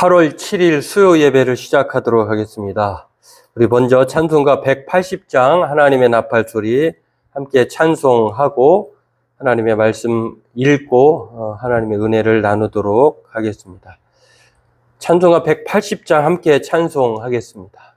8월 7일 수요 예배를 시작하도록 하겠습니다. 우리 먼저 찬송가 180장 하나님의 나팔 소리 함께 찬송하고 하나님의 말씀 읽고 하나님의 은혜를 나누도록 하겠습니다. 찬송가 180장 함께 찬송하겠습니다.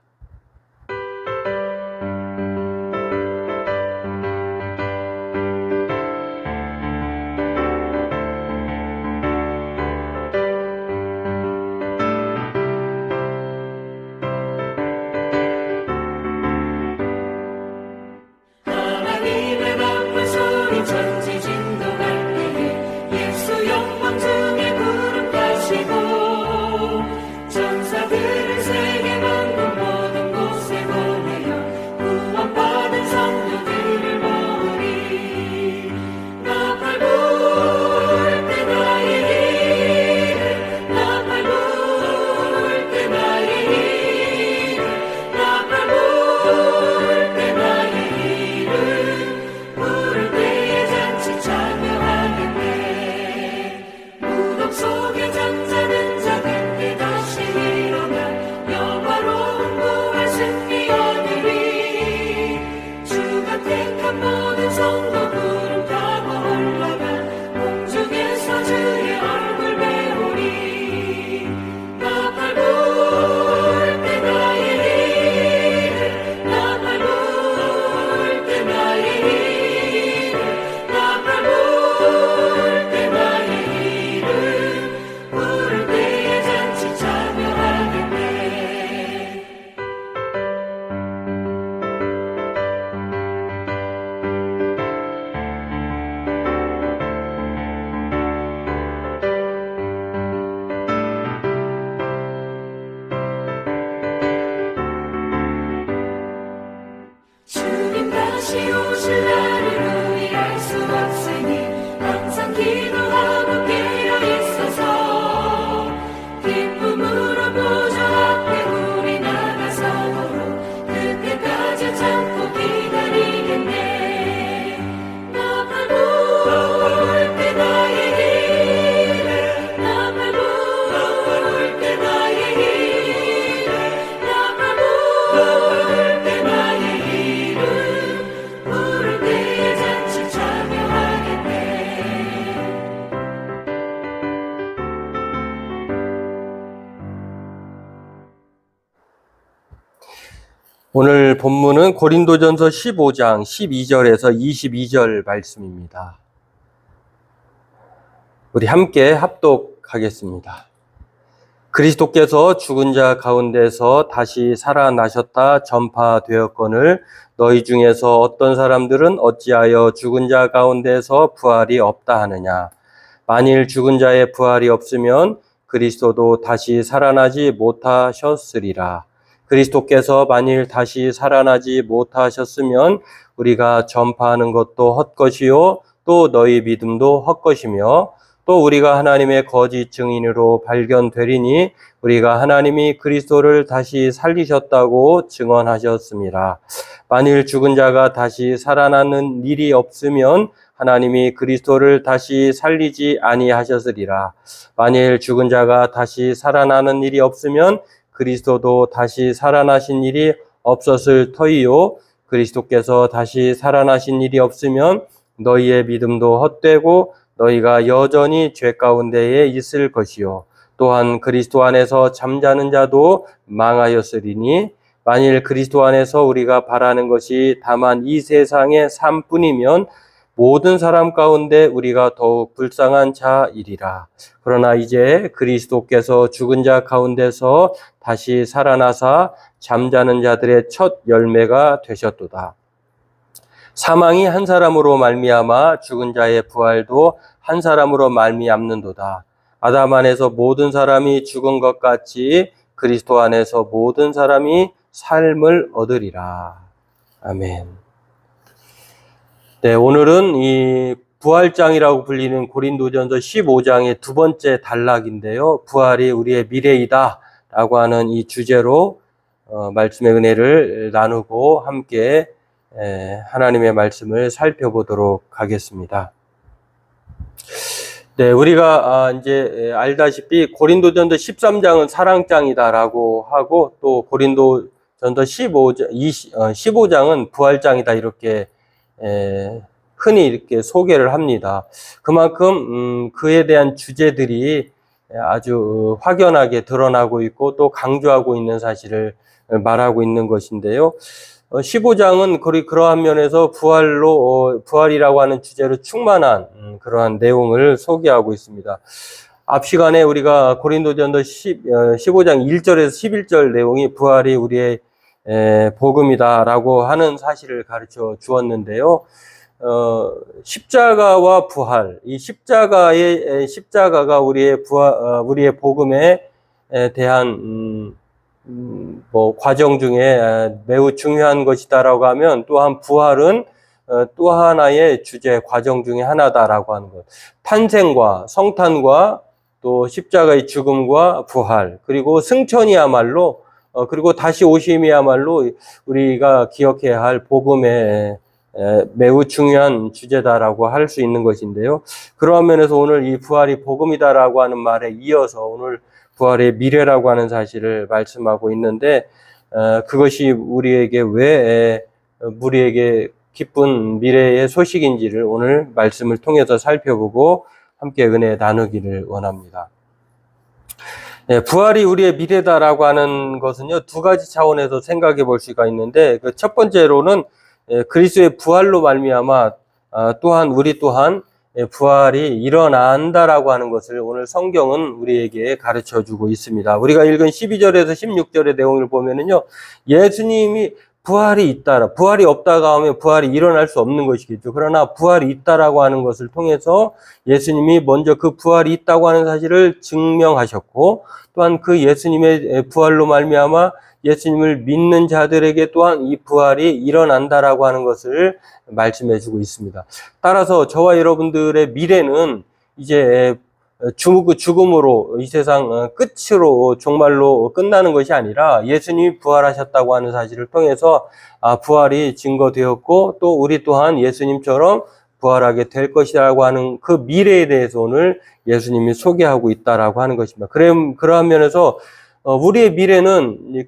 오늘 본문은 고린도전서 15장 12절에서 22절 말씀입니다. 우리 함께 합독하겠습니다. 그리스도께서 죽은 자 가운데서 다시 살아나셨다 전파되었거늘 너희 중에서 어떤 사람들은 어찌하여 죽은 자 가운데서 부활이 없다 하느냐. 만일 죽은 자의 부활이 없으면 그리스도도 다시 살아나지 못하셨으리라. 그리스도께서 만일 다시 살아나지 못하셨으면 우리가 전파하는 것도 헛것이요 또 너희 믿음도 헛것이며 또 우리가 하나님의 거짓 증인으로 발견되리니 우리가 하나님이 그리스도를 다시 살리셨다고 증언하셨습니다. 만일 죽은 자가 다시 살아나는 일이 없으면 하나님이 그리스도를 다시 살리지 아니하셨으리라. 만일 죽은 자가 다시 살아나는 일이 없으면 그리스도도 다시 살아나신 일이 없었을 터이요. 그리스도께서 다시 살아나신 일이 없으면 너희의 믿음도 헛되고 너희가 여전히 죄 가운데에 있을 것이요. 또한 그리스도 안에서 잠자는 자도 망하였으리니 만일 그리스도 안에서 우리가 바라는 것이 다만 이 세상의 삶뿐이면 모든 사람 가운데 우리가 더욱 불쌍한 자이리라. 그러나 이제 그리스도께서 죽은 자 가운데서 다시 살아나사 잠자는 자들의 첫 열매가 되셨도다. 사망이 한 사람으로 말미암아 죽은 자의 부활도 한 사람으로 말미암는도다. 아담 안에서 모든 사람이 죽은 것 같이 그리스도 안에서 모든 사람이 삶을 얻으리라. 아멘. 네, 오늘은 이 부활장이라고 불리는 고린도전서 15장의 두 번째 단락인데요. 부활이 우리의 미래이다 라고 하는 이 주제로 말씀의 은혜를 나누고 함께 하나님의 말씀을 살펴보도록 하겠습니다. 네, 우리가 이제 알다시피 고린도전서 13장은 사랑장이다라고 하고 또 고린도전서 15장은 부활장이다 이렇게 흔히 이렇게 소개를 합니다. 그만큼 그에 대한 주제들이 아주 확연하게 드러나고 있고 또 강조하고 있는 사실을 말하고 있는 것인데요. 15장은 그러한 면에서 부활이라고 하는 주제로 충만한 그러한 내용을 소개하고 있습니다. 앞 시간에 우리가 고린도전서 15장 1절에서 11절 내용이 부활이 우리의 복음이다라고 하는 사실을 가르쳐 주었는데요. 십자가와 부활, 이 십자가가 우리의 복음에 대한 과정 중에 매우 중요한 것이다라고 하면 또한 부활은 또 하나의 주제 과정 중에 하나다라고 하는 것. 탄생과 성탄과 또 십자가의 죽음과 부활 그리고 승천이야말로 그리고 다시 오심이야말로 우리가 기억해야 할 복음의 매우 중요한 주제다라고 할 수 있는 것인데요. 그러한 면에서 오늘 이 부활이 복음이다라고 하는 말에 이어서 오늘 부활의 미래라고 하는 사실을 말씀하고 있는데 그것이 우리에게 우리에게 기쁜 미래의 소식인지를 오늘 말씀을 통해서 살펴보고 함께 은혜 나누기를 원합니다. 부활이 우리의 미래다라고 하는 것은요, 두 가지 차원에서 생각해 볼 수가 있는데 그 첫 번째로는 그리스도의 부활로 말미암아 또한 우리 또한 부활이 일어난다라고 하는 것을 오늘 성경은 우리에게 가르쳐주고 있습니다. 우리가 읽은 12절에서 16절의 내용을 보면은요, 예수님이 부활이 있다라, 부활이 없다가 하면 부활이 일어날 수 없는 것이겠죠. 그러나 부활이 있다라고 하는 것을 통해서 예수님이 먼저 그 부활이 있다고 하는 사실을 증명하셨고, 또한 그 예수님의 부활로 말미암아 예수님을 믿는 자들에게 또한 이 부활이 일어난다라고 하는 것을 말씀해주고 있습니다. 따라서 저와 여러분들의 미래는 이제 죽음으로 이 세상 끝으로 종말로 끝나는 것이 아니라 예수님이 부활하셨다고 하는 사실을 통해서 부활이 증거되었고 또 우리 또한 예수님처럼 부활하게 될 것이라고 하는 그 미래에 대해서 오늘 예수님이 소개하고 있다라고 하는 것입니다. 그러한 면에서 우리의 미래는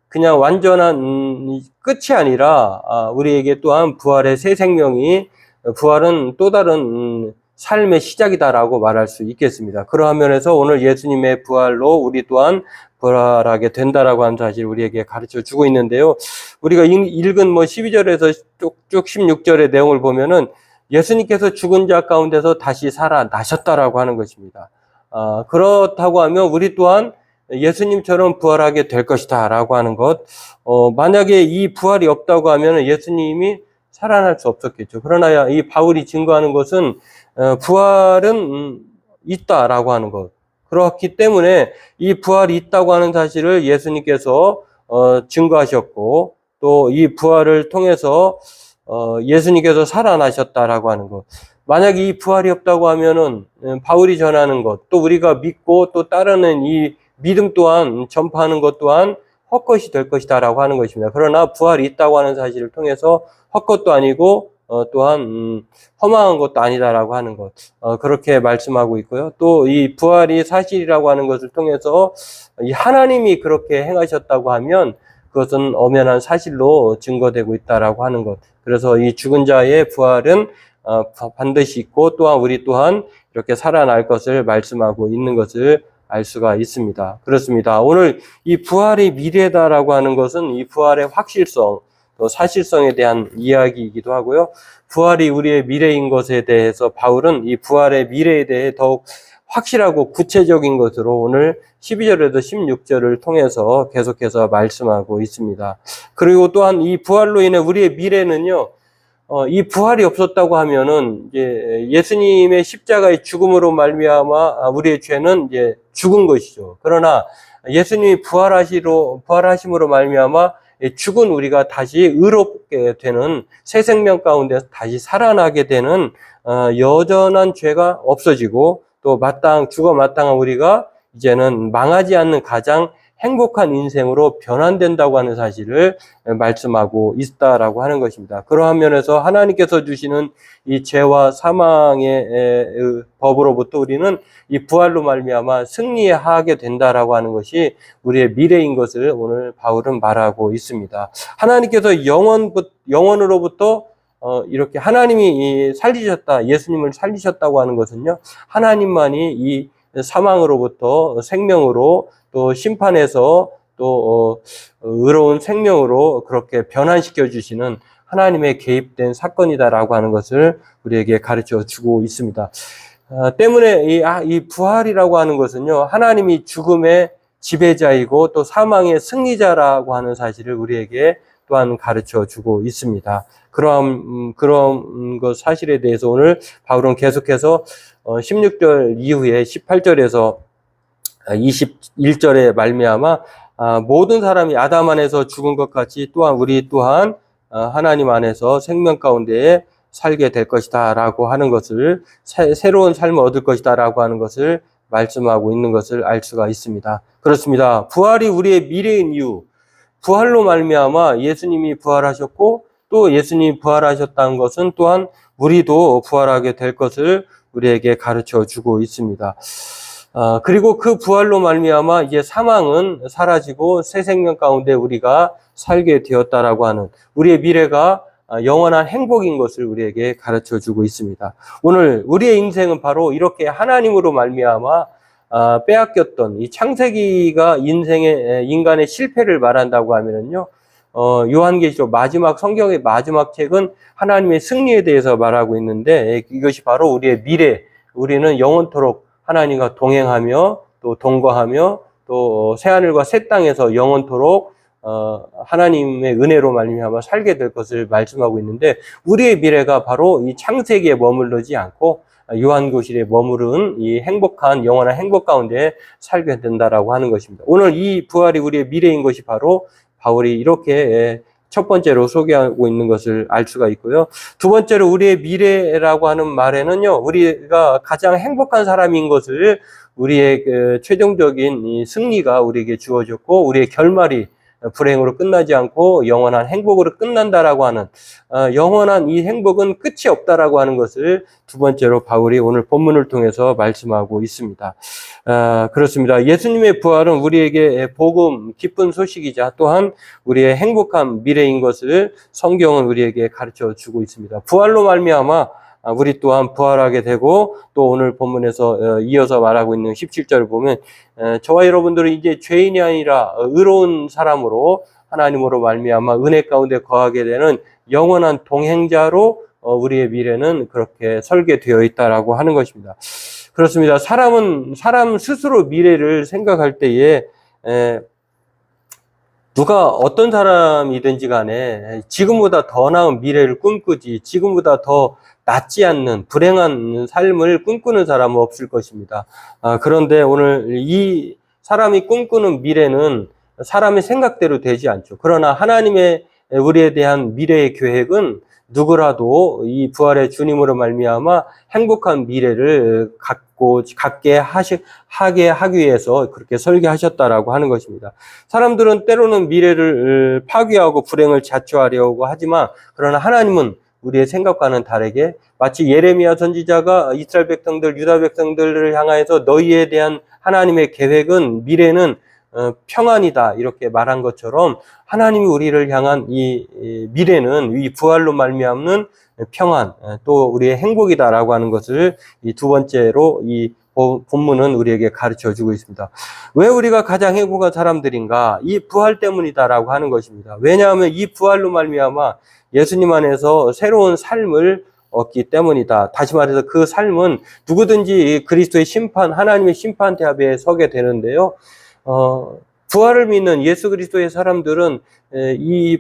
그냥 완전한 끝이 아니라 우리에게 또한 부활의 새 생명이 부활은 또 다른 삶의 시작이다라고 말할 수 있겠습니다. 그러한 면에서 오늘 예수님의 부활로 우리 또한 부활하게 된다라고 하는 사실을 우리에게 가르쳐 주고 있는데요. 우리가 읽은 12절에서 쭉 16절의 내용을 보면은 예수님께서 죽은 자 가운데서 다시 살아나셨다라고 하는 것입니다. 그렇다고 하면 우리 또한 예수님처럼 부활하게 될 것이다 라고 하는 것. 만약에 이 부활이 없다고 하면 예수님이 살아날 수 없었겠죠. 그러나 이 바울이 증거하는 것은 부활은 있다라고 하는 것. 그렇기 때문에 이 부활이 있다고 하는 사실을 예수님께서 증거하셨고 또 이 부활을 통해서 예수님께서 살아나셨다라고 하는 것. 만약에 이 부활이 없다고 하면은 바울이 전하는 것, 또 우리가 믿고 또 따르는 이 믿음 또한 전파하는 것 또한 헛것이 될 것이다라고 하는 것입니다. 그러나 부활이 있다고 하는 사실을 통해서 헛것도 아니고 또한 허망한 것도 아니다라고 하는 것 그렇게 말씀하고 있고요. 또 이 부활이 사실이라고 하는 것을 통해서 이 하나님이 그렇게 행하셨다고 하면 그것은 엄연한 사실로 증거되고 있다라고 하는 것. 그래서 이 죽은 자의 부활은 반드시 있고 또한 우리 또한 이렇게 살아날 것을 말씀하고 있는 것을 알 수가 있습니다. 그렇습니다. 오늘 이 부활의 미래다라고 하는 것은 이 부활의 확실성, 또 사실성에 대한 이야기이기도 하고요. 부활이 우리의 미래인 것에 대해서 바울은 이 부활의 미래에 대해 더욱 확실하고 구체적인 것으로 오늘 12절에서 16절을 통해서 계속해서 말씀하고 있습니다. 그리고 또한 이 부활로 인해 우리의 미래는요, 이 부활이 없었다고 하면은 이제 예수님의 십자가의 죽음으로 말미암아 우리의 죄는 이제 죽은 것이죠. 그러나 예수님이 부활하심으로 말미암아 죽은 우리가 다시 의롭게 되는 새 생명 가운데서 다시 살아나게 되는 여전한 죄가 없어지고 또 죽어 마땅한 우리가 이제는 망하지 않는 가장 행복한 인생으로 변환된다고 하는 사실을 말씀하고 있다라고 하는 것입니다. 그러한 면에서 하나님께서 주시는 이 죄와 사망의 법으로부터 우리는 이 부활로 말미암아 승리에 하게 된다라고 하는 것이 우리의 미래인 것을 오늘 바울은 말하고 있습니다. 하나님께서 영원으로부터 이렇게 하나님이 살리셨다, 예수님을 살리셨다고 하는 것은요, 하나님만이 이 사망으로부터 생명으로 또 심판에서 또 의로운 생명으로 그렇게 변환시켜 주시는 하나님의 개입된 사건이다라고 하는 것을 우리에게 가르쳐 주고 있습니다. 때문에 이 부활이라고 하는 것은요, 하나님이 죽음의 지배자이고 또 사망의 승리자라고 하는 사실을 우리에게 또한 가르쳐 주고 있습니다. 그런 것 사실에 대해서 오늘 바울은 계속해서 16절 이후에 18절에서 21절에 말미암아 모든 사람이 아담 안에서 죽은 것 같이 또한 우리 또한 하나님 안에서 생명 가운데에 살게 될 것이다 라고 하는 것을, 새로운 삶을 얻을 것이다 라고 하는 것을 말씀하고 있는 것을 알 수가 있습니다. 그렇습니다. 부활이 우리의 미래인 이유, 부활로 말미암아 예수님이 부활하셨고 또 예수님이 부활하셨다는 것은 또한 우리도 부활하게 될 것을 우리에게 가르쳐 주고 있습니다. 그리고 그 부활로 말미암아 이제 사망은 사라지고 새 생명 가운데 우리가 살게 되었다라고 하는 우리의 미래가 영원한 행복인 것을 우리에게 가르쳐 주고 있습니다. 오늘 우리의 인생은 바로 이렇게 하나님으로 말미암아 빼앗겼던 이 창세기가 인간의 실패를 말한다고 하면은요, 요한계시록 성경의 마지막 책은 하나님의 승리에 대해서 말하고 있는데, 이것이 바로 우리의 미래, 우리는 영원토록 하나님과 동행하며 또 동거하며 또 새하늘과 새 땅에서 영원토록 하나님의 은혜로 말미암아 살게 될 것을 말씀하고 있는데, 우리의 미래가 바로 이 창세기에 머무르지 않고 요한계시록에 머무른 이 행복한 영원한 행복 가운데 살게 된다라고 하는 것입니다. 오늘 이 부활이 우리의 미래인 것이 바로 바울이 이렇게 첫 번째로 소개하고 있는 것을 알 수가 있고요. 두 번째로 우리의 미래라고 하는 말에는요, 우리가 가장 행복한 사람인 것을, 우리의 최종적인 이 승리가 우리에게 주어졌고 우리의 결말이 불행으로 끝나지 않고 영원한 행복으로 끝난다라고 하는, 영원한 이 행복은 끝이 없다라고 하는 것을 두 번째로 바울이 오늘 본문을 통해서 말씀하고 있습니다. 그렇습니다. 예수님의 부활은 우리에게 복음, 기쁜 소식이자 또한 우리의 행복한 미래인 것을 성경은 우리에게 가르쳐 주고 있습니다. 부활로 말미암아 우리 또한 부활하게 되고, 또 오늘 본문에서 이어서 말하고 있는 17절을 보면 저와 여러분들은 이제 죄인이 아니라 의로운 사람으로 하나님으로 말미암아 은혜 가운데 거하게 되는 영원한 동행자로 우리의 미래는 그렇게 설계되어 있다라고 하는 것입니다. 그렇습니다. 사람 스스로 미래를 생각할 때에 누가 어떤 사람이든지 간에 지금보다 더 나은 미래를 꿈꾸지, 지금보다 더 낫지 않는 불행한 삶을 꿈꾸는 사람은 없을 것입니다. 그런데 오늘 이 사람이 꿈꾸는 미래는 사람의 생각대로 되지 않죠. 그러나 하나님의 우리에 대한 미래의 계획은 누구라도 이 부활의 주님으로 말미암아 행복한 미래를 갖게 하기 위해서 그렇게 설계하셨다라고 하는 것입니다. 사람들은 때로는 미래를 파괴하고 불행을 자초하려고 하지만, 그러나 하나님은 우리의 생각과는 다르게 마치 예레미야 선지자가 이스라엘 백성들, 유다 백성들을 향하여서 너희에 대한 하나님의 계획은, 미래는 평안이다 이렇게 말한 것처럼, 하나님이 우리를 향한 이 미래는 이 부활로 말미암는 평안, 또 우리의 행복이다라고 하는 것을 이 두 번째로 이 본문은 우리에게 가르쳐 주고 있습니다. 왜 우리가 가장 행복한 사람들인가? 이 부활 때문이다라고 하는 것입니다. 왜냐하면 이 부활로 말미암아 예수님 안에서 새로운 삶을 얻기 때문이다. 다시 말해서 그 삶은 누구든지 그리스도의 심판, 하나님의 심판 대합에 서게 되는데요. 부활을 믿는 예수 그리스도의 사람들은 이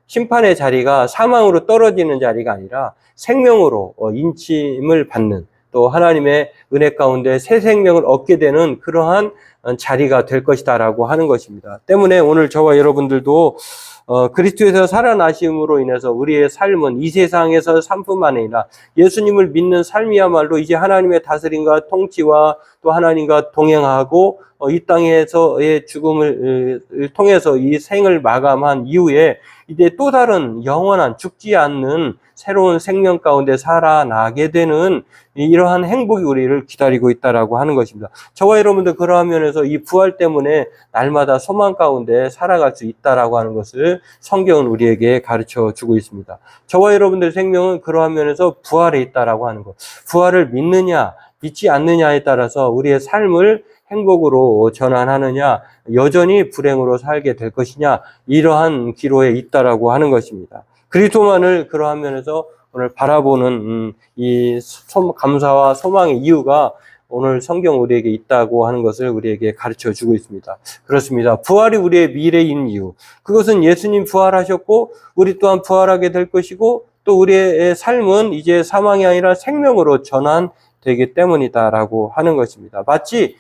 심판의 자리가 사망으로 떨어지는 자리가 아니라 생명으로 인침을 받는, 또 하나님의 은혜 가운데 새 생명을 얻게 되는 그러한 자리가 될 것이다라고 하는 것입니다. 때문에 오늘 저와 여러분들도 그리스도에서 살아나심으로 인해서 우리의 삶은 이 세상에서 삶뿐만 아니라 예수님을 믿는 삶이야말로 이제 하나님의 다스림과 통치와 또 하나님과 동행하고 이 땅에서의 죽음을 통해서 이 생을 마감한 이후에 이제 또 다른 영원한 죽지 않는 새로운 생명 가운데 살아나게 되는 이러한 행복이 우리를 기다리고 있다라고 하는 것입니다. 저와 여러분들 그러한 면에서 이 부활 때문에 날마다 소망 가운데 살아갈 수 있다라고 하는 것을 성경은 우리에게 가르쳐 주고 있습니다. 저와 여러분들의 생명은 그러한 면에서 부활에 있다라고 하는 것. 부활을 믿느냐, 믿지 않느냐에 따라서 우리의 삶을 행복으로 전환하느냐, 여전히 불행으로 살게 될 것이냐, 이러한 기로에 있다라고 하는 것입니다. 그리스도만을 그러한 면에서 오늘 바라보는 이 감사와 소망의 이유가 오늘 성경 우리에게 있다고 하는 것을 우리에게 가르쳐 주고 있습니다. 그렇습니다. 부활이 우리의 미래인 이유. 그것은 예수님 부활하셨고 우리 또한 부활하게 될 것이고 또 우리의 삶은 이제 사망이 아니라 생명으로 전환되기 때문이다라고 하는 것입니다. 마치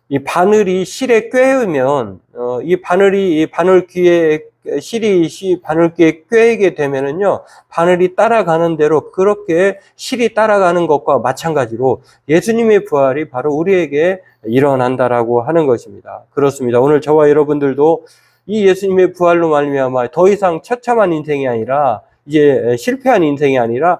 이 바늘이 실에 꿰으면 이 바늘귀에 실이 바늘귀에 꿰게 되면은요, 바늘이 따라가는 대로 그렇게 실이 따라가는 것과 마찬가지로 예수님의 부활이 바로 우리에게 일어난다라고 하는 것입니다. 그렇습니다. 오늘 저와 여러분들도 이 예수님의 부활로 말미암아 더 이상 처참한 인생이 아니라 이제 실패한 인생이 아니라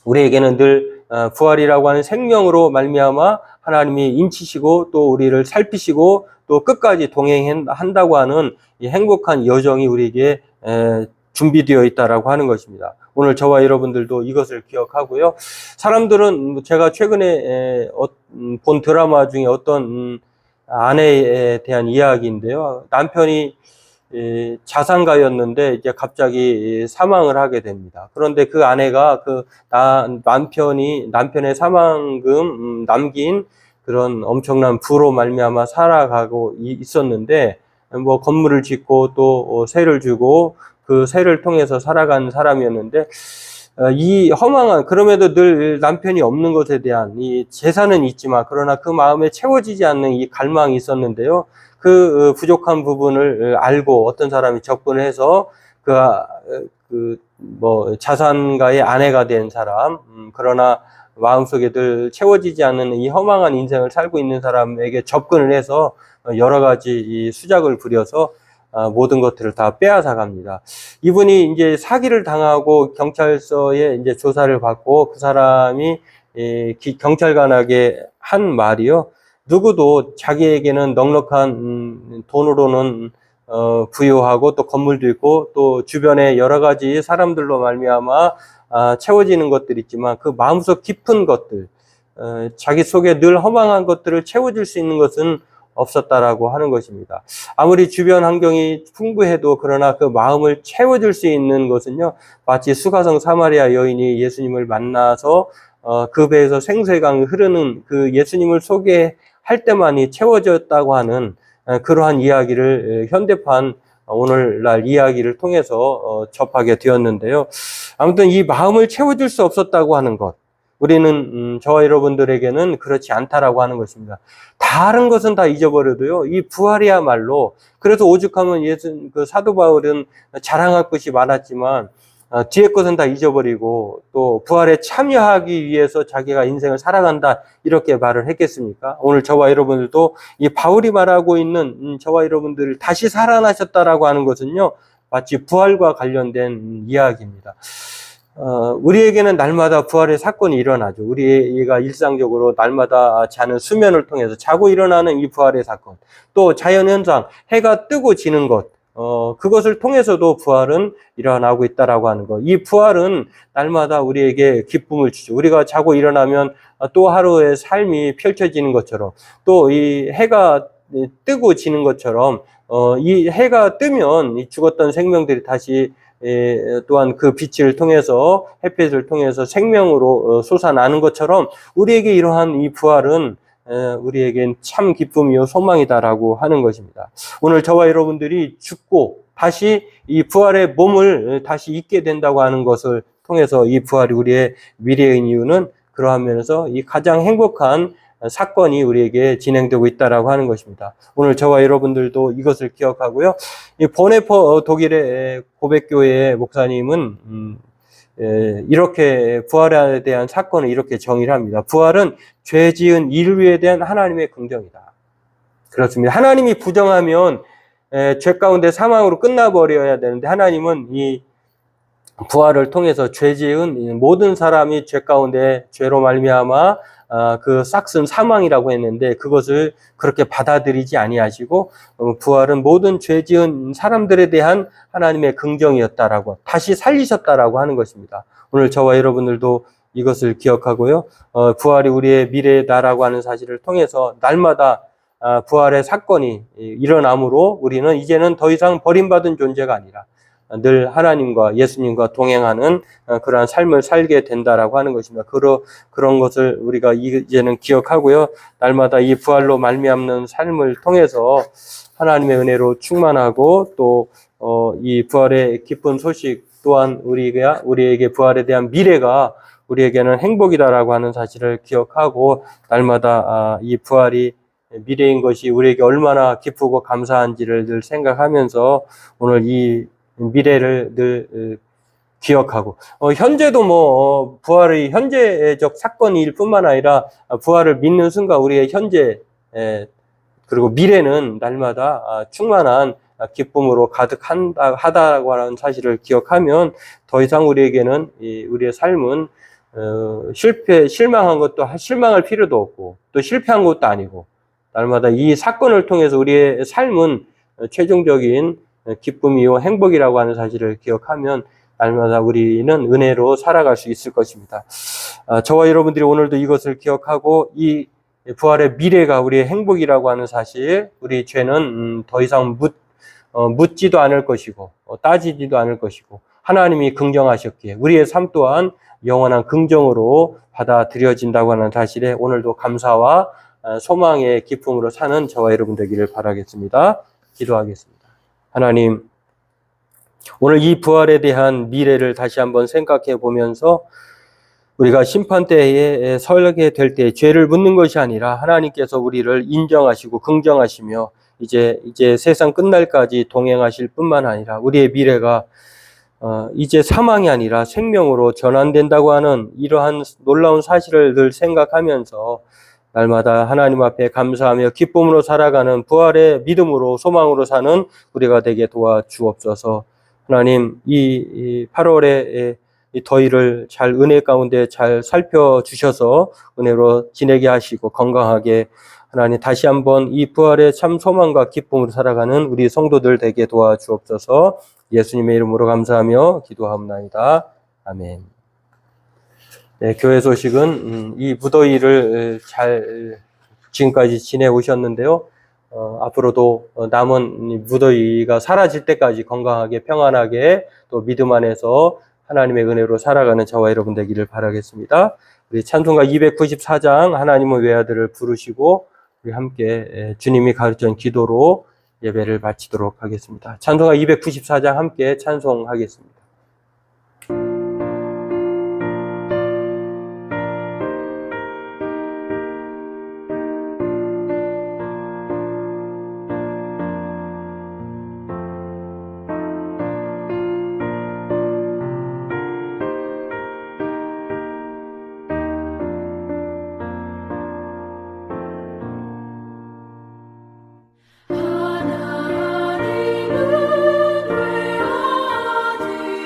우리에게는 늘 부활이라고 하는 생명으로 말미암아 하나님이 인치시고 또 우리를 살피시고 또 끝까지 동행한다고 하는 이 행복한 여정이 우리에게 준비되어 있다라고 하는 것입니다. 오늘 저와 여러분들도 이것을 기억하고요. 사람들은 제가 최근에 본 드라마 중에 어떤 아내에 대한 이야기인데요. 남편이 자산가였는데 이제 갑자기 사망을 하게 됩니다. 그런데 그 아내가 남편의 사망금 남긴 그런 엄청난 부로 말미암아 살아가고 있었는데 뭐 건물을 짓고 또 세를 주고 그 세를 통해서 살아간 사람이었는데 이 허망한 그럼에도 늘 남편이 없는 것에 대한 이 재산은 있지만 그러나 그 마음에 채워지지 않는 이 갈망이 있었는데요. 그 부족한 부분을 알고 어떤 사람이 접근을 해서 자산가의 아내가 된 사람, 그러나 마음속에 늘 채워지지 않는 이 허망한 인생을 살고 있는 사람에게 접근을 해서 여러 가지 이 수작을 부려서 모든 것들을 다 빼앗아 갑니다. 이분이 이제 사기를 당하고 경찰서에 이제 조사를 받고 그 사람이 경찰관에게 한 말이요. 누구도 자기에게는 넉넉한 돈으로는 부유하고 또 건물도 있고 또 주변에 여러 가지 사람들로 말미암아 채워지는 것들이 있지만 그 마음속 깊은 것들, 자기 속에 늘 허망한 것들을 채워줄 수 있는 것은 없었다라고 하는 것입니다. 아무리 주변 환경이 풍부해도 그러나 그 마음을 채워줄 수 있는 것은요, 마치 수가성 사마리아 여인이 예수님을 만나서 그 배에서 생수의 강이 흐르는 그 예수님을 소개할 때만이 채워졌다고 하는 그러한 이야기를 현대판 오늘날 이야기를 통해서 접하게 되었는데요. 아무튼 이 마음을 채워줄 수 없었다고 하는 것, 우리는 저와 여러분들에게는 그렇지 않다라고 하는 것입니다. 다른 것은 다 잊어버려도요, 이 부활이야말로, 그래서 오죽하면 그 사도 바울은 자랑할 것이 많았지만 뒤에 것은 다 잊어버리고 또 부활에 참여하기 위해서 자기가 인생을 살아간다 이렇게 말을 했겠습니까? 오늘 저와 여러분들도 이 바울이 말하고 있는 저와 여러분들을 다시 살아나셨다라고 하는 것은요, 마치 부활과 관련된 이야기입니다. 우리에게는 날마다 부활의 사건이 일어나죠. 우리가 일상적으로 날마다 자는 수면을 통해서 자고 일어나는 이 부활의 사건, 또 자연현상, 해가 뜨고 지는 것, 그것을 통해서도 부활은 일어나고 있다라고 하는 것. 이 부활은 날마다 우리에게 기쁨을 주죠. 우리가 자고 일어나면 또 하루의 삶이 펼쳐지는 것처럼, 또 이 해가 뜨고 지는 것처럼, 이 해가 뜨면 이 죽었던 생명들이 다시 또한 그 빛을 통해서, 햇빛을 통해서 생명으로 솟아나는 것처럼 우리에게 이러한 이 부활은 우리에겐 참 기쁨이요 소망이다라고 하는 것입니다. 오늘 저와 여러분들이 죽고 다시 이 부활의 몸을 다시 잊게 된다고 하는 것을 통해서 이 부활이 우리의 미래인 이유는 그러한 면에서 이 가장 행복한 사건이 우리에게 진행되고 있다라고 하는 것입니다. 오늘 저와 여러분들도 이것을 기억하고요. 이 보네퍼 독일의 고백교회의 목사님은 이렇게 부활에 대한 사건을 이렇게 정의를 합니다. 부활은 죄 지은 인류에 대한 하나님의 긍정이다. 그렇습니다. 하나님이 부정하면 죄 가운데 사망으로 끝나버려야 되는데 하나님은 이 부활을 통해서 죄 지은 모든 사람이 죄 가운데 죄로 말미암아 그 싹슨 사망이라고 했는데 그것을 그렇게 받아들이지 아니하시고 부활은 모든 죄 지은 사람들에 대한 하나님의 긍정이었다라고 다시 살리셨다라고 하는 것입니다. 오늘 저와 여러분들도 이것을 기억하고요. 부활이 우리의 미래다라고 하는 사실을 통해서 날마다 부활의 사건이 일어나므로 우리는 이제는 더 이상 버림받은 존재가 아니라 늘 하나님과 예수님과 동행하는 그러한 삶을 살게 된다라고 하는 것입니다. 그런 것을 우리가 이제는 기억하고요. 날마다 이 부활로 말미암는 삶을 통해서 하나님의 은혜로 충만하고 또 이 부활의 기쁜 소식 또한 우리에게 부활에 대한 미래가 우리에게는 행복이다라고 하는 사실을 기억하고 날마다 이 부활이 미래인 것이 우리에게 얼마나 기쁘고 감사한지를 늘 생각하면서 오늘 이 미래를 늘 기억하고 현재도 부활의 현재적 사건일 뿐만 아니라 부활을 믿는 순간 우리의 현재 그리고 미래는 날마다 충만한 기쁨으로 가득하다고 하는 사실을 기억하면 더 이상 우리에게는 우리의 삶은 실망할 필요도 없고 또 실패한 것도 아니고 날마다 이 사건을 통해서 우리의 삶은 최종적인 기쁨이요 행복이라고 하는 사실을 기억하면 날마다 우리는 은혜로 살아갈 수 있을 것입니다. 저와 여러분들이 오늘도 이것을 기억하고 이 부활의 미래가 우리의 행복이라고 하는 사실, 우리 죄는 더 이상 묻지도 않을 것이고 따지지도 않을 것이고 하나님이 긍정하셨기에 우리의 삶 또한 영원한 긍정으로 받아들여진다고 하는 사실에 오늘도 감사와 소망의 기쁨으로 사는 저와 여러분 되기를 바라겠습니다. 기도하겠습니다. 하나님, 오늘 이 부활에 대한 미래를 다시 한번 생각해 보면서 우리가 심판대에 서게 될 때 죄를 묻는 것이 아니라 하나님께서 우리를 인정하시고 긍정하시며 이제 세상 끝날까지 동행하실 뿐만 아니라 우리의 미래가 이제 사망이 아니라 생명으로 전환된다고 하는 이러한 놀라운 사실을 늘 생각하면서 날마다 하나님 앞에 감사하며 기쁨으로 살아가는 부활의 믿음으로 소망으로 사는 우리가 되게 도와주옵소서. 하나님, 이 8월의 이 더위를 잘 은혜 가운데 잘 살펴주셔서 은혜로 지내게 하시고 건강하게 하나님 다시 한번 이 부활의 참 소망과 기쁨으로 살아가는 우리 성도들 되게 도와주옵소서. 예수님의 이름으로 감사하며 기도하옵나이다. 아멘. 네, 교회 소식은 이 무더위를 잘 지금까지 지내오셨는데요. 앞으로도 남은 무더위가 사라질 때까지 건강하게 평안하게 또 믿음 안에서 하나님의 은혜로 살아가는 저와 여러분 되기를 바라겠습니다. 우리 찬송가 294장 하나님의 외아들을 부르시고 우리 함께 주님이 가르친 기도로 예배를 마치도록 하겠습니다. 찬송가 294장 함께 찬송하겠습니다. 하나님은 외아들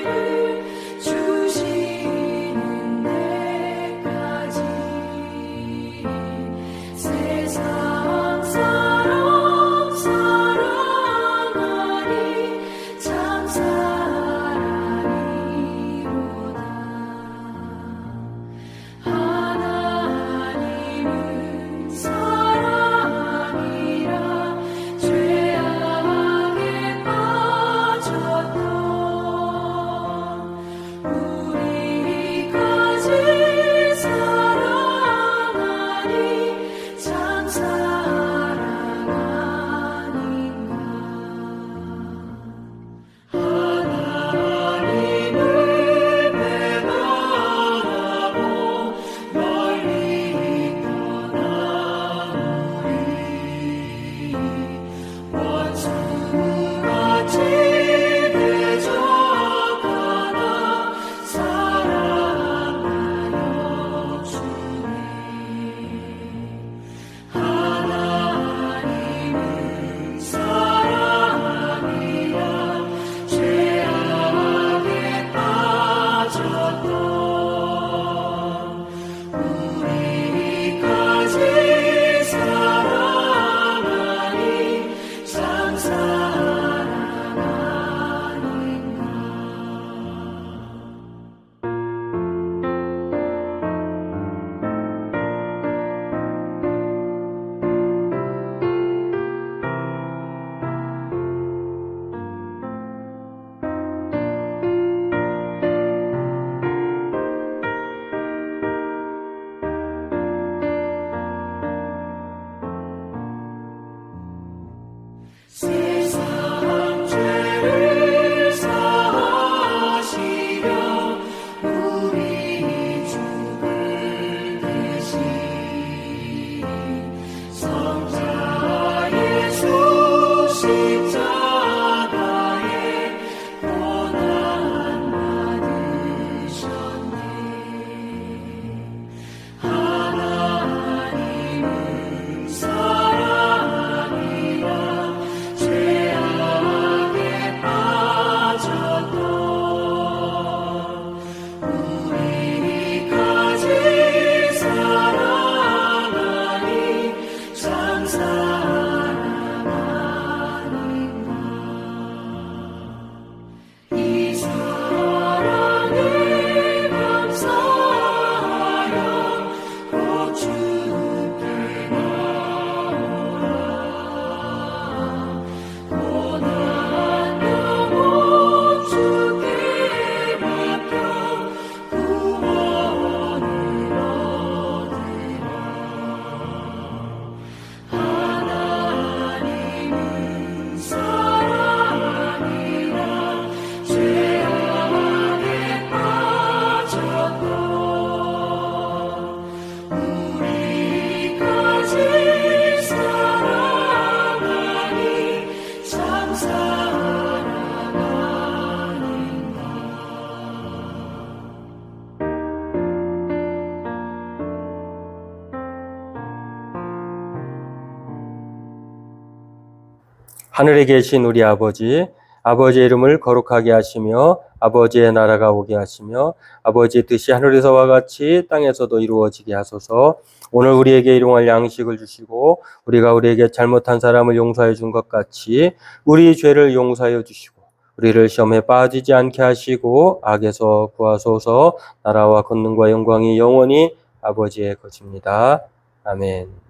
하늘에 계신 우리 아버지, 아버지의 이름을 거룩하게 하시며 아버지의 나라가 오게 하시며 아버지의 뜻이 하늘에서와 같이 땅에서도 이루어지게 하소서. 오늘 우리에게 일용할 양식을 주시고 우리가 우리에게 잘못한 사람을 용서해 준 것 같이 우리 죄를 용서하여 주시고 우리를 시험에 빠지지 않게 하시고 악에서 구하소서. 나라와 권능과 영광이 영원히 아버지의 것입니다. 아멘.